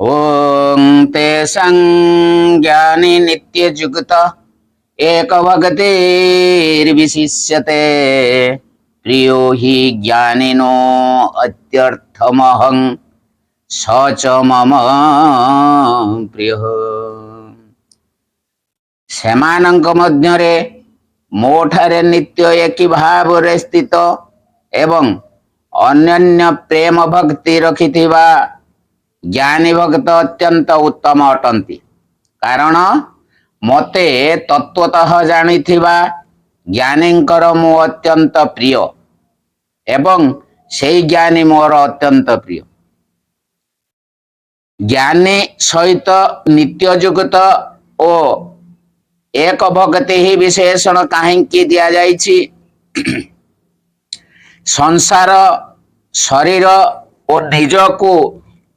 ओं तेषां ज्ञाने नित्ययुक्त एकभगतिर्विशिष्यते प्रियो हि ज्ञानिनो अत्यर्थमहं स च मम प्रियः। ସେମାନଙ୍କ ମଧ୍ୟରେ ମୋ ଠାରେ ନିତ୍ୟ ଏକି ଭାବରେ ସ୍ଥିତ ଏବଂ ଅନ୍ୟନ୍ୟ ପ୍ରେମ ଭକ୍ତି ରଖିଥିବା ଜ୍ଞାନୀ ଭକ୍ତ ଅତ୍ୟନ୍ତ ଉତ୍ତମ ଅଟନ୍ତି। କାରଣ ମୋତେ ତତ୍ତ୍ୱତଃ ଜାଣିଥିବା ଜ୍ଞାନୀଙ୍କର ମୁଁ ଅତ୍ୟନ୍ତ ପ୍ରିୟ ଏବଂ ସେଇ ଜ୍ଞାନୀ ମୋର ଅତ୍ୟନ୍ତ ପ୍ରିୟ। ଜ୍ଞାନୀ ସହିତ ନିତ୍ୟଯୁକ୍ତ ଓ ଏକ ଭକ୍ତି ହିଁ ବିଶେଷଣ କାହିଁକି ଦିଆଯାଇଛି? ସଂସାର ଶରୀର ଓ ନିଜକୁ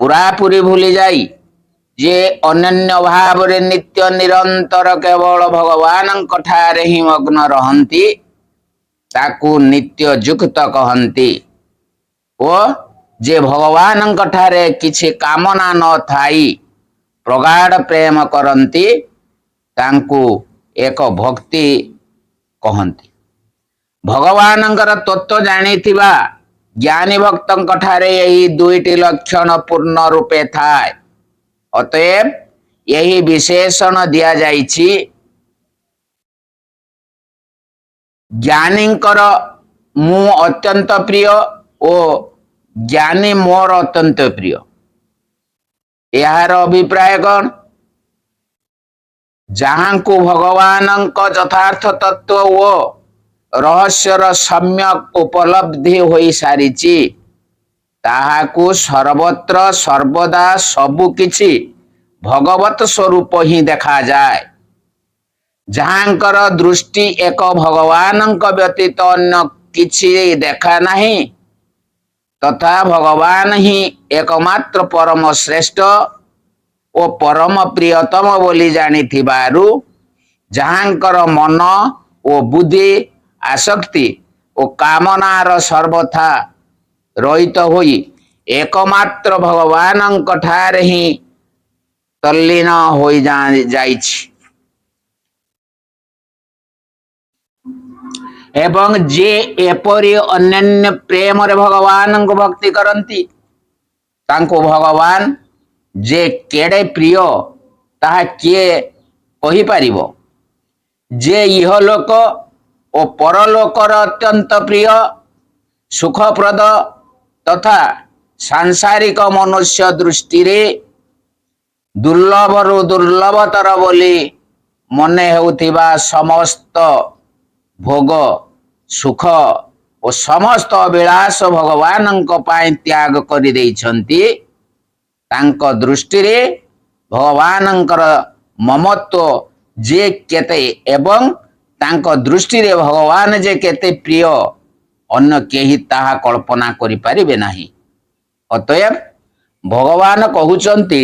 ପୁରାପୁରି ଭୁଲି ଯାଇ ଯେ ଅନନ୍ୟ ଭାବରେ ନିତ୍ୟ ନିରନ୍ତର କେବଳ ଭଗବାନଙ୍କ ଠାରେ ହିଁ ମଗ୍ନ ରହନ୍ତି ତାକୁ ନିତ୍ୟଯୁକ୍ତ କହନ୍ତି ଓ ଯେ ଭଗବାନଙ୍କ ଠାରେ କିଛି କାମନା ନଥାଇ ପ୍ରଗାଢ଼ ପ୍ରେମ କରନ୍ତି ତାଙ୍କୁ ଏକ ଭକ୍ତି କହନ୍ତି। ଭଗବାନଙ୍କର ତତ୍ତ୍ୱ ଜାଣିଥିବା ଜ୍ଞାନୀ ଭକ୍ତଙ୍କ ଠାରେ ଏହି ଦୁଇଟି ଲକ୍ଷଣ ପୂର୍ଣ୍ଣ ରୂପେ ଥାଏ। ଅତଏବ ଏହି ବିଶେଷଣ ଦିଆଯାଇଛି। ଜ୍ଞାନୀଙ୍କର ମୁଁ ଅତ୍ୟନ୍ତ ପ୍ରିୟ ଓ ଜ୍ଞାନୀ ମୋର ଅତ୍ୟନ୍ତ ପ୍ରିୟ। ଏହାର ଅଭିପ୍ରାୟ କ'ଣ? ଯାହାଙ୍କୁ ଭଗବାନଙ୍କ ଯଥାର୍ଥ ତତ୍ତ୍ୱ ଓ ରହସ୍ୟର ସମ୍ୟକ ଉପଲବ୍ଧି ହୋଇସାରିଛି ତାହାକୁ ସର୍ବତ୍ର ସର୍ବଦା ସବୁ କିଛି ଭଗବତ ସ୍ୱରୂପ ହିଁ ଦେଖାଯାଏ। ଯାହାଙ୍କର ଦୃଷ୍ଟି ଏକ ଭଗବାନଙ୍କ ବ୍ୟତୀତ ଅନ୍ୟ କିଛି ଦେଖା ନାହିଁ ତଥା ଭଗବାନ ହିଁ ଏକମାତ୍ର ପରମ ଶ୍ରେଷ୍ଠ ଓ ପରମ ପ୍ରିୟତମ ବୋଲି ଜାଣିଥିବାରୁ ଯାହାଙ୍କର ମନ ଓ ବୁଦ୍ଧି ଆସକ୍ତି ଓ କାମନାର ସର୍ବଥା ରହିତ ହୋଇ ଏକମାତ୍ର ଭଗବାନଙ୍କ ଠାରେ ହିଁ ତଲ୍ଲୀନ ହୋଇଯାଇଛି ଏବଂ ଯେ ଏପରି ଅନ୍ୟାନ୍ୟ ପ୍ରେମରେ ଭଗବାନଙ୍କୁ ଭକ୍ତି କରନ୍ତି ତାଙ୍କୁ ଭଗବାନ ଯେ କେଡ଼େ ପ୍ରିୟ ତାହା କିଏ କହିପାରିବ? ଯେ ଇହଲୋକ ଓ ପରଲୋକର ଅତ୍ୟନ୍ତ ପ୍ରିୟ ସୁଖପ୍ରଦ ତଥା ସାଂସାରିକ ମନୁଷ୍ୟ ଦୃଷ୍ଟିରେ ଦୁର୍ଲଭରୁ ଦୁର୍ଲଭତର ବୋଲି ମନେ ହେଉଥିବା ସମସ୍ତ ଭୋଗ ସୁଖ ଓ ସମସ୍ତ ଅଭିଳାଷ ଭଗବାନଙ୍କ ପାଇଁ ତ୍ୟାଗ କରିଦେଇଛନ୍ତି ତାଙ୍କ ଦୃଷ୍ଟିରେ ଭଗବାନଙ୍କର ମମତ୍ୱ ଯେ କେତେ ଏବଂ ତାଙ୍କ ଦୃଷ୍ଟିରେ ଭଗବାନ ଯେ କେତେ ପ୍ରିୟ ଅନ୍ୟ କେହି ତାହା କଳ୍ପନା କରିପାରିବେ ନାହିଁ। ଅତଏବ ଭଗବାନ କହୁଛନ୍ତି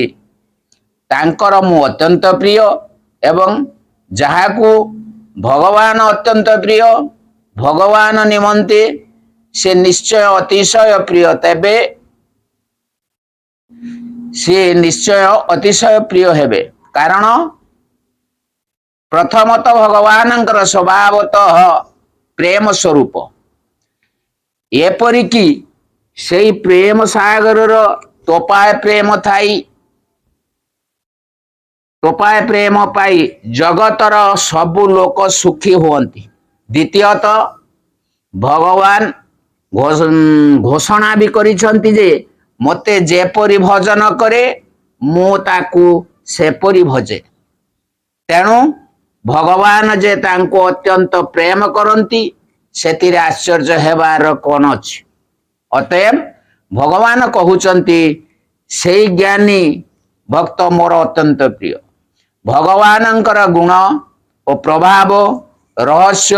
ତାଙ୍କର ମୁଁ ଅତ୍ୟନ୍ତ ପ୍ରିୟ ଏବଂ ଯାହାକୁ ଭଗବାନ ଅତ୍ୟନ୍ତ ପ୍ରିୟ ଭଗବାନ ନିମନ୍ତେ ସେ ନିଶ୍ଚୟ ଅତିଶୟ ପ୍ରିୟ ତେବେ ସେ ନିଶ୍ଚୟ ଅତିଶୟ ପ୍ରିୟ ହେବେ। କାରଣ ପ୍ରଥମତଃ ଭଗବାନଙ୍କର ସ୍ୱଭାବତଃ ପ୍ରେମ ସ୍ୱରୂପ ଏପରିକି ସେହି ପ୍ରେମ ସାଗରର ଟୋପାଏ ପ୍ରେମ ପାଇ ଜଗତର ସବୁ ଲୋକ ସୁଖୀ ହୁଅନ୍ତି। ଦ୍ୱିତୀୟତଃ ଭଗବାନ ଘୋଷଣା ବି କରିଛନ୍ତି ଯେ ମୋତେ ଯେପରି ଭଜନ କରେ ମୁଁ ତାକୁ ସେପରି ଭଜେ। ତେଣୁ ଭଗବାନ ଯେ ତାଙ୍କୁ ଅତ୍ୟନ୍ତ ପ୍ରେମ କରନ୍ତି ସେଥିରେ ଆଶ୍ଚର୍ଯ୍ୟ ହେବାର କ'ଣ ଅଛି? ଅତଏବ ଭଗବାନ କହୁଛନ୍ତି ସେଇ ଜ୍ଞାନୀ ଭକ୍ତ ମୋର ଅତ୍ୟନ୍ତ ପ୍ରିୟ। ଭଗବାନଙ୍କର ଗୁଣ ଓ ପ୍ରଭାବ ରହସ୍ୟ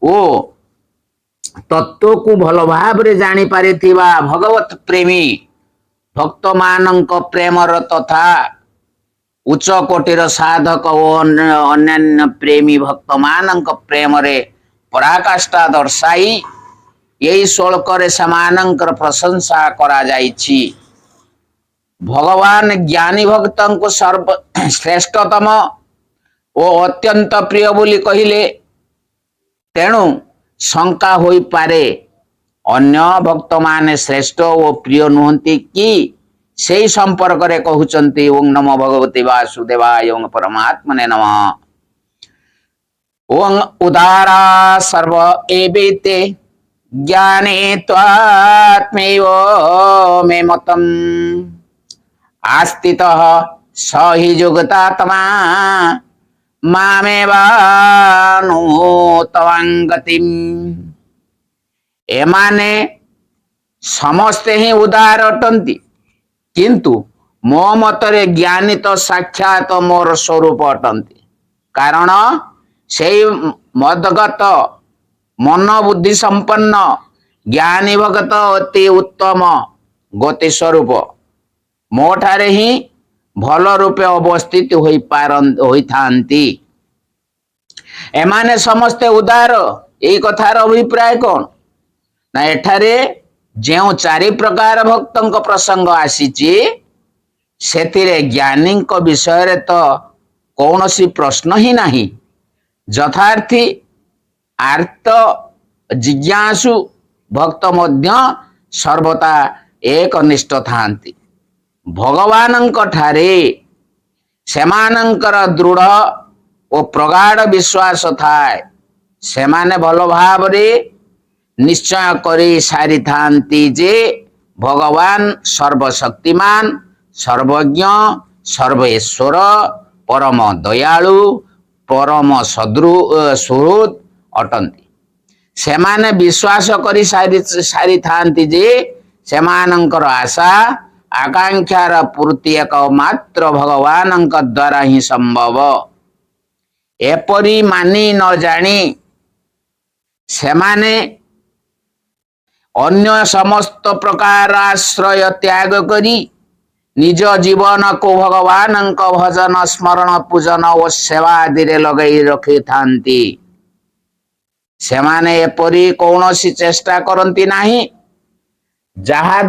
ଓ ତତ୍ତ୍ୱକୁ ଭଲ ଭାବରେ ଜାଣିପାରିଥିବା ଭଗବତ ପ୍ରେମୀ ଭକ୍ତମାନଙ୍କ ପ୍ରେମର ତଥା ଉଚ୍ଚ କୋଟିର ସାଧକ ଓ ଅନ୍ୟାନ୍ୟ ପ୍ରେମୀ ଭକ୍ତମାନଙ୍କ ପ୍ରେମରେ ପରାକାଷ୍ଠା ଦର୍ଶାଇ ଏହି ଶ୍ଲୋକରେ ସେମାନଙ୍କର ପ୍ରଶଂସା କରାଯାଇଛି। भगवान ज्ञानी भक्तों को सर्व श्रेष्ठतम ओ अत्यंत प्रिय बोली कहिले तेणु शंका होई पारे अन्य भक्त माने श्रेष्ठ ओ प्रिय नुहंती कि सेई संपर्क रे कहउचंती ओम नमो भगवते वासुदेवाय ओम परमात्मने नमः ओम उदारा सर्व एवेते ज्ञाने त्वात्मैव मे मतम् आस्तितः स हि जुगतात्मा मामेवानुतवां गतिम्। एमाने समस्ते ही उदार अटंती किंतु मो मतरे ज्ञानी तो साक्षात मोर स्वरूप अटंती कारण से मदगत मन बुद्धि संपन्न ज्ञानी भगत अति उत्तम गति स्वरूप मोठारे ही भल रूपे अवस्थित होई थांती। एमाने समस्ते उदार यही कथार अभिप्राय कौन ना एठारे जो चारि प्रकार भक्तों प्रसंग आसीची सेतिरे ज्ञानी विषय रे तो कौन सी प्रश्न ही नहीं। यथार्थी आर्त जिज्ञासु भक्त मध्य सर्वदा एक निष्ठ थांती भगवानंक ठारे सेमानंकर दृढ़ और प्रगाढ़ विश्वास थाए सेमाने भल भाव रे निश्चय करी सारी थांती जे भगवान सर्वशक्तिमान सर्वज्ञ सर्वेश्वर परम दयालु परम सुहृद अटंती सेमाने विश्वास करी सारी थांती जे सेमानंकर आशा आकांक्षार पूर्ति एक मात्र भगवान द्वारा ही संभव। एपरी मानी न जानी सेमाने अन्य समस्त प्रकार आश्रय त्याग करी निज जीवन को भगवान भजन स्मरण पूजन और सेवा आदि रे लगई रखी थांती सेमाने एपरी कौनसी चेष्टा करती नहीं जहा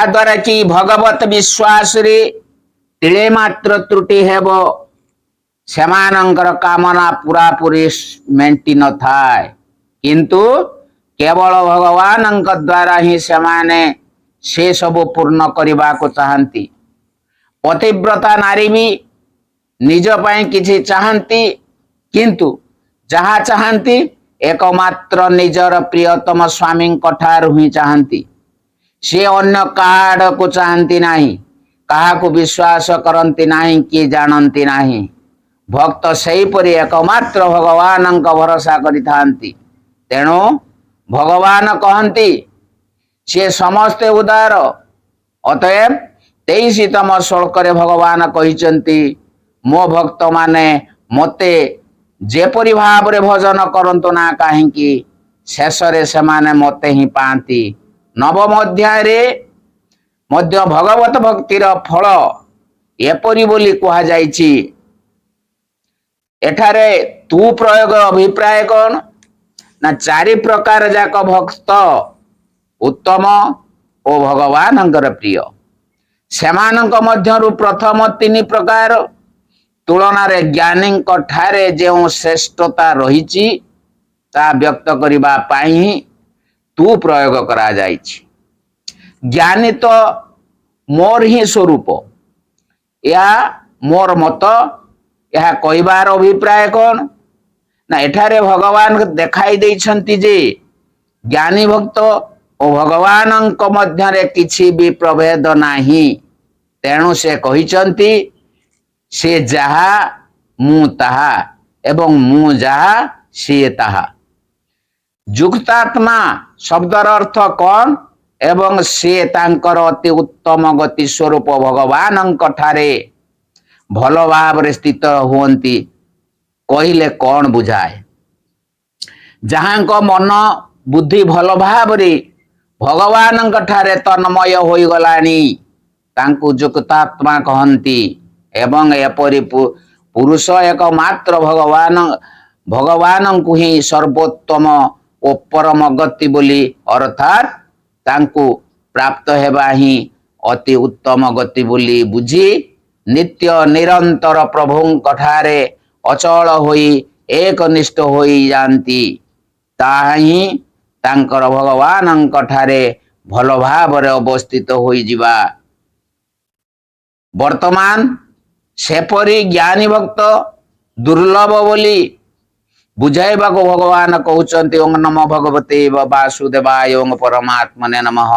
द्वारा कि भगवत विश्वास रे तिले मात्र त्रुटि हेब सेमानंकर कामना पूरा पूरी मेंटी न थाए किंतु केवल भगवान द्वारा ही सेमाने से सब पूर्ण करने को चाहती। पतिव्रता नारी भी निज पाई किछि चाहती किंतु जहाँ चाहती एकमात्र निजर प्रियतम स्वामी ठारू ही चाहती से अन्य काड को चाहती नहीं कहा को विश्वास करती नहीं कि जानती नहीं भक्त सही परि एकमात्र भगवान भरोसा करि थांती तेणु भगवान कहती से समस्ते उदार अतएव 23तम श्लोक रे भगवान कहिचंती मो भक्त माने मते जेपरि भाव रे भजन करंतु ना काहेकि शेष रे सेमाने मते ही पांती। नवम अध्याय रे मध्य भगवत भक्तिर फल एपरि बोली कहा जाइछि। एठारे तू प्रयोग अभिप्राय कौन ना चारि प्रकार जाक भक्त उत्तम ओ भगवान प्रिय सेमानक मध्यरु प्रथम 3 प्रकार तुलना रे ज्ञानी ठारे जो श्रेष्ठता रही ता व्यक्त करबा पाई तू प्रयोग करा जाइछि। ज्ञानी तो मोर ही स्वरूप या मोर मत यह कहबार अभिप्राय कौन ना एठारे भगवान देखाई देइछंती जे ज्ञानी भक्त और भगवान मध्य किछि भी प्रभेद नाही तेणु से कहिचंती से जहा मु ताहा एवं मु जहा से ताहा। युक्तात्मा शब्दर अर्थ कौन एवं से तांकर अति उत्तम गति स्वरूप भगवान ठारे भल भाव रे स्थित हुअंती कहिले कौन बुझाए जहां को मन बुद्धि भल भाव रे भगवान ठारे तन्मय होई गलानी तांकु युक्तात्मा कहंती एवं एपरि पुरुष एक मात्र भगवान ଭଗବାନଙ୍କୁ ହିଁ ସର୍ବୋତ୍ତମ ଓ ପରମ ଗତି ବୋଲି ଅର୍ଥାତ୍ ତାଙ୍କୁ ପ୍ରାପ୍ତ ହେବା ହିଁ ଅତି ଉତ୍ତମ ଗତି ବୋଲି ବୁଝି ନିତ୍ୟ ନିରନ୍ତର ପ୍ରଭୁଙ୍କ ଠାରେ ଅଚଳ ହୋଇ ଏକନିଷ୍ଠ ହୋଇଯାଆନ୍ତି। ତାହା ହିଁ ତାଙ୍କର ଭଗବାନଙ୍କ ଠାରେ ଭଲ ଭାବରେ ଅବସ୍ଥିତ ହୋଇଯିବା। ବର୍ତ୍ତମାନ ସେପରି ଜ୍ଞାନୀ ଭକ୍ତ ଦୁର୍ଲଭ ବୋଲି ବୁଝାଇବାକୁ ଭଗବାନ କହୁଛନ୍ତି ଓଂ ନମୋ ଭଗବତେ ବାସୁଦେବାୟ ଓଂ ପରମାତ୍ମନେ ନମଃ।